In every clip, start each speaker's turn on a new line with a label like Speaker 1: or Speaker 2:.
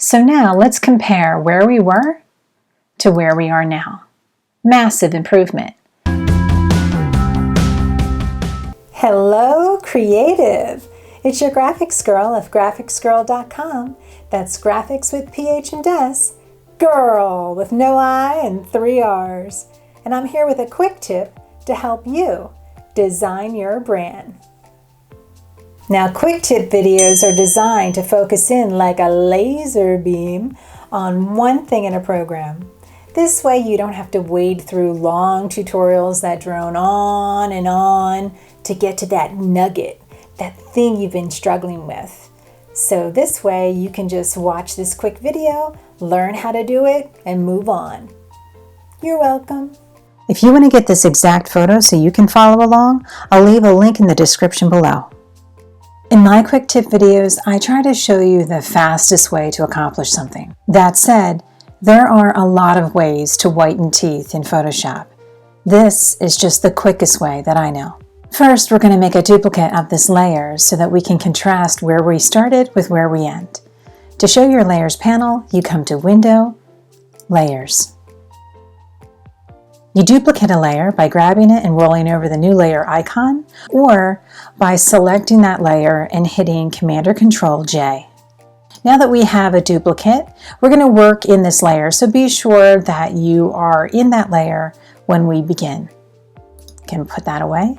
Speaker 1: So now let's compare where we were to where we are now. Massive improvement.
Speaker 2: Hello, creative! It's your graphics girl of graphicsgirl.com. That's graphics with PH and S, girl with no I and 3 R's. And I'm here with a quick tip to help you design your brand. Now, quick tip videos are designed to focus in like a laser beam on one thing in a program. This way you don't have to wade through long tutorials that drone on and on to get to that nugget, that thing you've been struggling with. So this way you can just watch this quick video, learn how to do it, and move on. You're welcome.
Speaker 1: If you want to get this exact photo so you can follow along, I'll leave a link in the description below. In my quick tip videos, I try to show you the fastest way to accomplish something. That said, there are a lot of ways to whiten teeth in Photoshop. This is just the quickest way that I know. First, we're going to make a duplicate of this layer so that we can contrast where we started with where we end. To show your layers panel, you come to Window, Layers. You duplicate a layer by grabbing it and rolling over the new layer icon, or by selecting that layer and hitting Command or Control J. Now that we have a duplicate, we're going to work in this layer, so be sure that you are in that layer when we begin. You can put that away.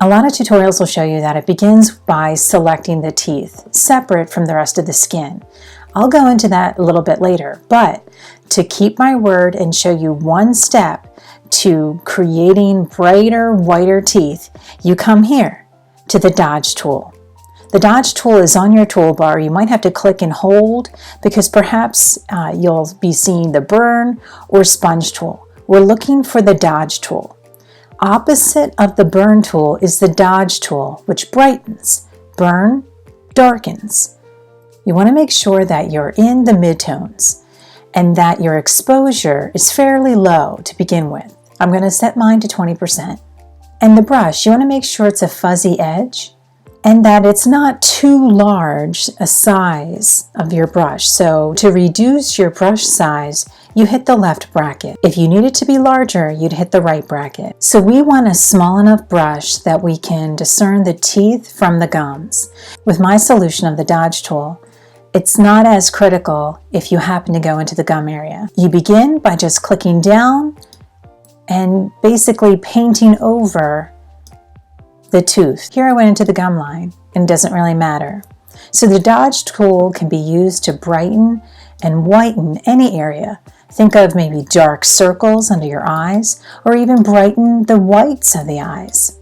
Speaker 1: A lot of tutorials will show you that it begins by selecting the teeth, separate from the rest of the skin. I'll go into that a little bit later, but to keep my word and show you one step to creating brighter, whiter teeth, you come here to the Dodge tool. The Dodge tool is on your toolbar. You might have to click and hold because perhaps you'll be seeing the burn or sponge tool. We're looking for the Dodge tool. Opposite of the burn tool is the Dodge tool, which brightens. Burn darkens. You want to make sure that you're in the midtones and that your exposure is fairly low to begin with. I'm going to set mine to 20%. And the brush, you want to make sure it's a fuzzy edge and that it's not too large a size of your brush. So to reduce your brush size, you hit the left bracket. If you need it to be larger, you'd hit the right bracket. So we want a small enough brush that we can discern the teeth from the gums. With my solution of the Dodge tool, it's not as critical if you happen to go into the gum area. You begin by just clicking down and basically painting over the tooth. Here I went into the gum line and it doesn't really matter. So the Dodge tool can be used to brighten and whiten any area. Think of maybe dark circles under your eyes or even brighten the whites of the eyes.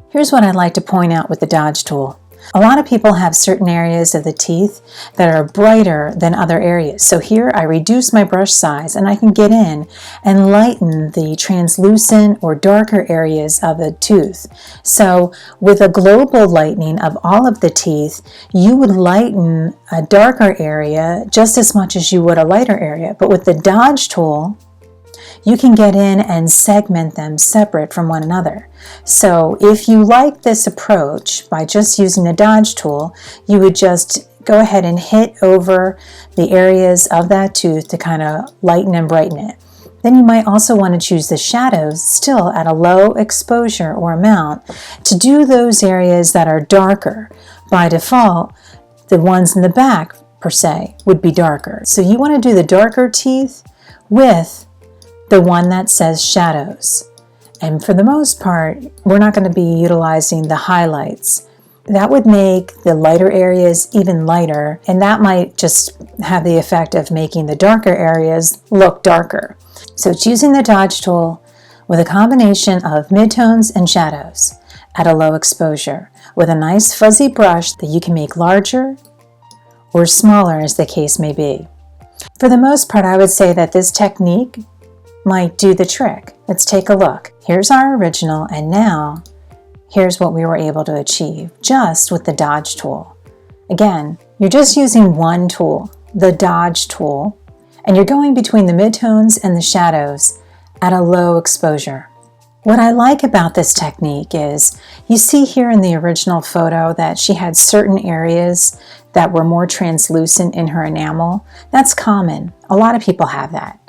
Speaker 1: Here's what I'd like to point out with the Dodge tool. A lot of people have certain areas of the teeth that are brighter than other areas. So here I reduce my brush size and I can get in and lighten the translucent or darker areas of the tooth. So with a global lightening of all of the teeth, you would lighten a darker area just as much as you would a lighter area. But with the Dodge tool, you can get in and segment them separate from one another. So if you like this approach by just using the Dodge tool, you would just go ahead and hit over the areas of that tooth to kind of lighten and brighten it. Then you might also want to choose the shadows still at a low exposure or amount to do those areas that are darker. By default, the ones in the back per se would be darker. So you want to do the darker teeth with the one that says shadows. And for the most part, we're not going to be utilizing the highlights. That would make the lighter areas even lighter, and that might just have the effect of making the darker areas look darker. So it's using the Dodge tool with a combination of midtones and shadows at a low exposure with a nice fuzzy brush that you can make larger or smaller as the case may be. For the most part, I would say that this technique might do the trick. Let's take a look. Here's our original, and now here's what we were able to achieve just with the Dodge tool. Again, you're just using one tool, the Dodge tool, and you're going between the midtones and the shadows at a low exposure. What I like about this technique is you see here in the original photo that she had certain areas that were more translucent in her enamel. That's common. A lot of people have that.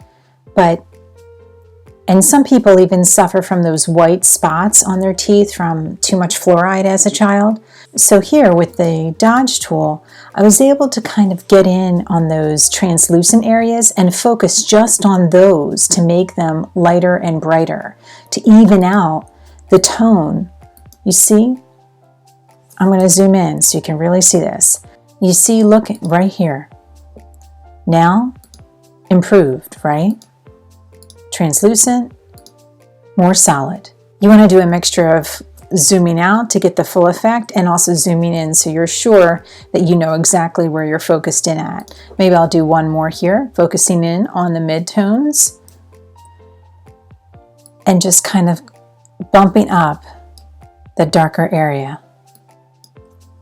Speaker 1: And some people even suffer from those white spots on their teeth from too much fluoride as a child. So here with the Dodge tool, I was able to kind of get in on those translucent areas and focus just on those to make them lighter and brighter, to even out the tone. You see? I'm going to zoom in so you can really see this. You see, look right here. Now, improved, right? Translucent, more solid. You want to do a mixture of zooming out to get the full effect and also zooming in so you're sure that you know exactly where you're focused in at. Maybe I'll do one more here, focusing in on the midtones and just kind of bumping up the darker area.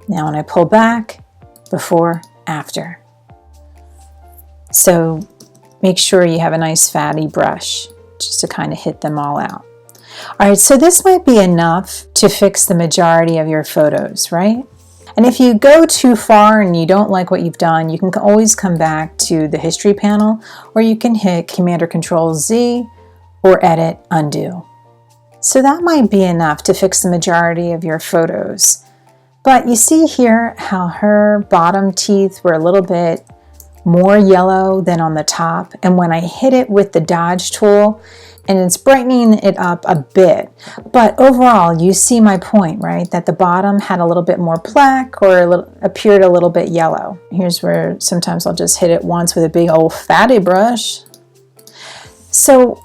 Speaker 1: Now when I pull back, before, after. So make sure you have a nice fatty brush just to kind of hit them all out. All right, so this might be enough to fix the majority of your photos, right? And if you go too far and you don't like what you've done, you can always come back to the history panel, or you can hit Command-or-Control-Z or Edit, Undo. So that might be enough to fix the majority of your photos. But you see here how her bottom teeth were a little bit more yellow than on the top. And when I hit it with the Dodge tool, and it's brightening it up a bit. But overall, you see my point, right? That the bottom had a little bit more plaque or appeared a little bit yellow. Here's where sometimes I'll just hit it once with a big old fatty brush. So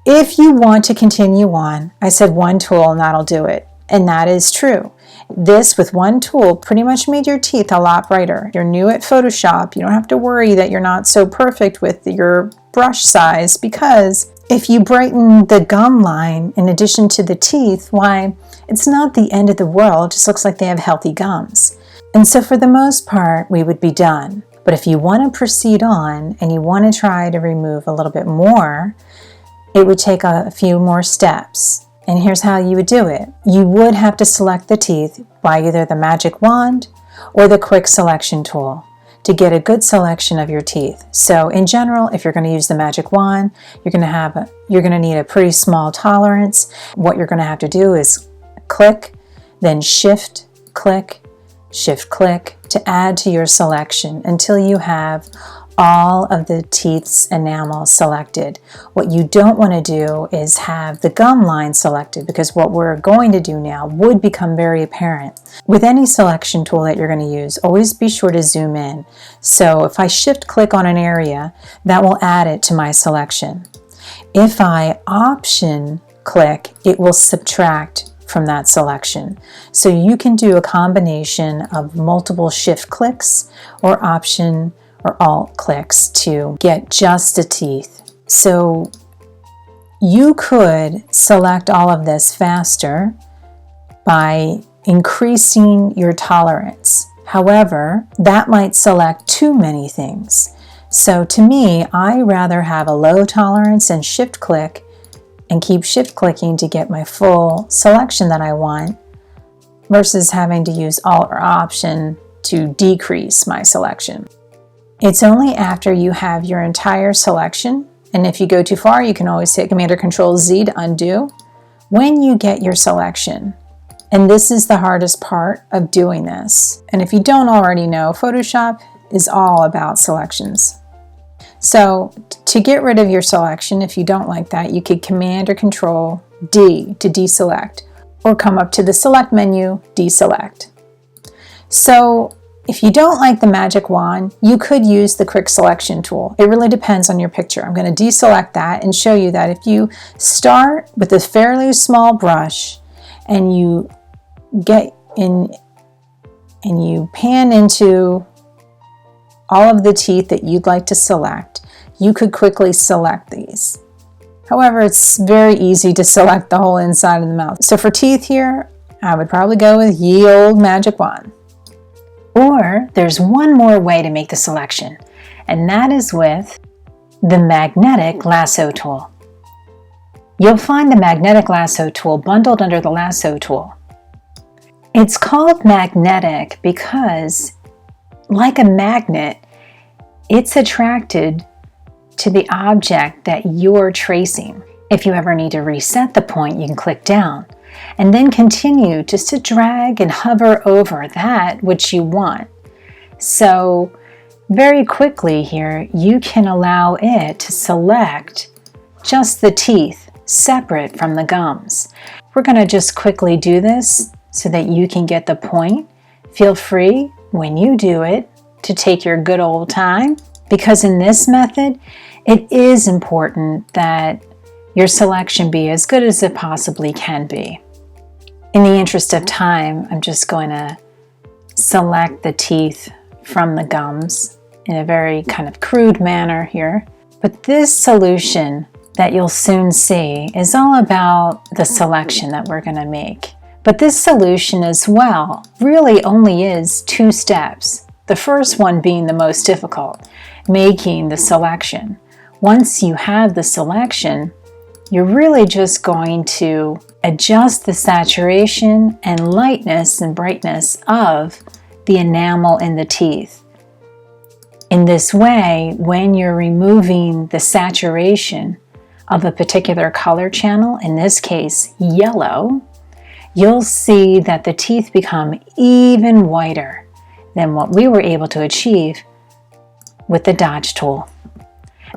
Speaker 1: if you want to continue on, I said one tool and that'll do it. And that is true. This with one tool pretty much made your teeth a lot brighter. You're new at Photoshop. You don't have to worry that you're not so perfect with your brush size, because if you brighten the gum line in addition to the teeth, why, it's not the end of the world. It just looks like they have healthy gums. And so for the most part, we would be done. But if you want to proceed on and you want to try to remove a little bit more, it would take a few more steps. And here's how you would do it. You would have to select the teeth by either the magic wand or the quick selection tool to get a good selection of your teeth. So in general, if you're going to use the magic wand, you're going to need a pretty small tolerance. What you're going to have to do is click, then shift, click to add to your selection until you have all of the teeth's enamel selected. What you don't want to do is have the gum line selected, because what we're going to do now would become very apparent. With any selection tool that you're going to use, always be sure to zoom in. So if I shift click on an area, that will add it to my selection. If I option click, it will subtract from that selection. So you can do a combination of multiple shift clicks or option or alt clicks to get just the teeth. So you could select all of this faster by increasing your tolerance. However, that might select too many things. So to me, I rather have a low tolerance and shift click and keep shift clicking to get my full selection that I want, versus having to use alt or option to decrease my selection. It's only after you have your entire selection, and if you go too far, you can always hit Command-or-Control-Z to undo, when you get your selection. And this is the hardest part of doing this. And if you don't already know, Photoshop is all about selections. So to get rid of your selection, if you don't like that, you could Command-or-Control-D to deselect, or come up to the select menu, deselect. So if you don't like the magic wand, you could use the quick selection tool. It really depends on your picture. I'm going to deselect that and show you that if you start with a fairly small brush and you get in and you pan into all of the teeth that you'd like to select, you could quickly select these. However, it's very easy to select the whole inside of the mouth. So for teeth here, I would probably go with ye old magic wand. Or there's one more way to make the selection, and that is with the magnetic lasso tool. You'll find the magnetic lasso tool bundled under the lasso tool. It's called magnetic because like a magnet, it's attracted to the object that you're tracing. If you ever need to reset the point, you can click down and then continue just to drag and hover over that which you want. So very quickly here, you can allow it to select just the teeth separate from the gums. We're going to just quickly do this so that you can get the point. Feel free when you do it to take your good old time, because in this method, it is important that your selection be as good as it possibly can be. In the interest of time, I'm just going to select the teeth from the gums in a very kind of crude manner here. But this solution that you'll soon see is all about the selection that we're going to make. But this solution as well really only is 2 steps. The first one being the most difficult, making the selection. Once you have the selection, you're really just going to adjust the saturation and lightness and brightness of the enamel in the teeth. In this way, when you're removing the saturation of a particular color channel, in this case yellow, you'll see that the teeth become even whiter than what we were able to achieve with the dodge tool.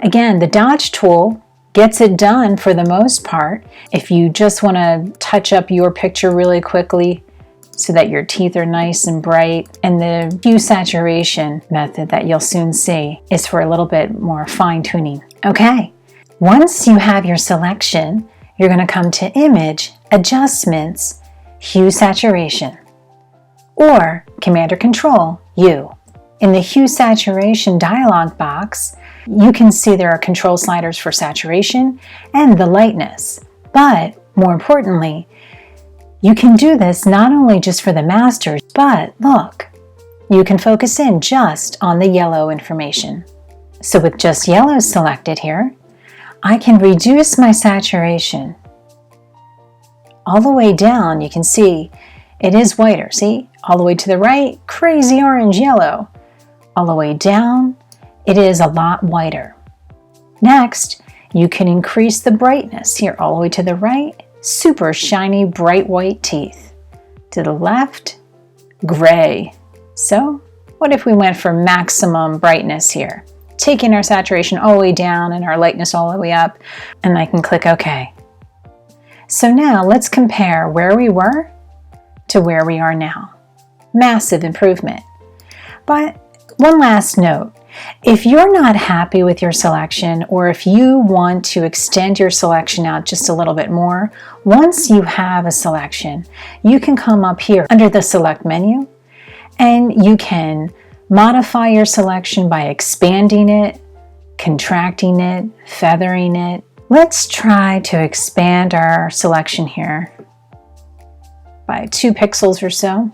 Speaker 1: Again, the dodge tool gets it done for the most part. If you just want to touch up your picture really quickly so that your teeth are nice and bright, and the hue saturation method that you'll soon see is for a little bit more fine tuning. Okay, once you have your selection, you're going to come to Image, Adjustments, Hue Saturation, or Command or Control U. In the Hue Saturation dialog box, you can see there are control sliders for saturation and the lightness. But more importantly, you can do this not only just for the masters, but look, you can focus in just on the yellow information. So with just yellow selected here, I can reduce my saturation all the way down. You can see it is whiter. See, all the way to the right, crazy orange yellow. All the way down, it is a lot whiter. Next, you can increase the brightness here all the way to the right, super shiny bright white teeth. To the left, gray. So what if we went for maximum brightness here? Taking our saturation all the way down and our lightness all the way up, and I can click OK. So now let's compare where we were to where we are now. Massive improvement. But one last note, if you're not happy with your selection, or if you want to extend your selection out just a little bit more, once you have a selection, you can come up here under the Select menu, and you can modify your selection by expanding it, contracting it, feathering it. Let's try to expand our selection here by 2 pixels or so,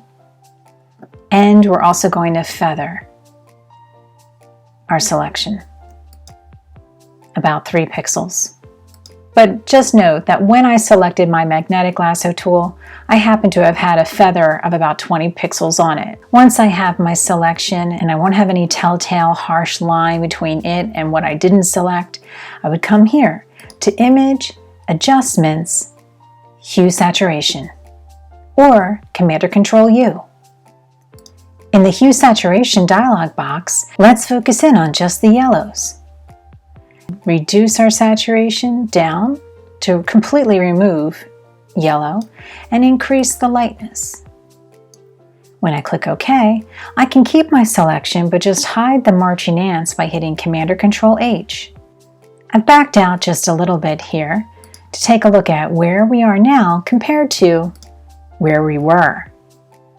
Speaker 1: and we're also going to feather our selection about 3 pixels. But just note that when I selected my magnetic lasso tool, I happen to have had a feather of about 20 pixels on it. Once I have my selection and I won't have any telltale harsh line between it and what I didn't select, I would come here to Image, Adjustments, Hue Saturation, or Command or Control U. In the Hue Saturation dialog box, let's focus in on just the yellows. Reduce our saturation down to completely remove yellow and increase the lightness. When I click OK, I can keep my selection but just hide the marching ants by hitting Command or Control H. I've backed out just a little bit here to take a look at where we are now compared to where we were.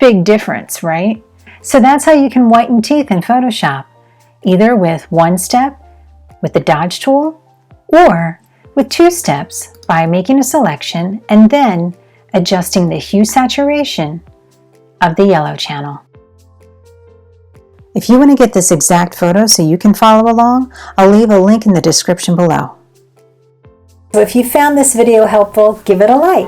Speaker 1: Big difference, right? So that's how you can whiten teeth in Photoshop, either with 1 step with the dodge tool, or with 2 steps by making a selection and then adjusting the hue saturation of the yellow channel. If you want to get this exact photo so you can follow along, I'll leave a link in the description below. So if you found this video helpful, give it a like,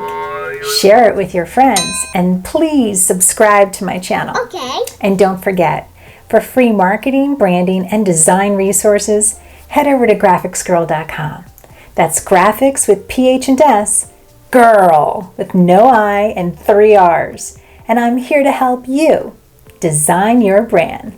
Speaker 1: share it with your friends, and please subscribe to my channel.
Speaker 3: Okay.
Speaker 2: And don't forget, For free marketing, branding, and design resources, head over to graphicsgirl.com. That's graphics with PH and S, grrrl with no I and 3 R's. And I'm here to help you design your brand.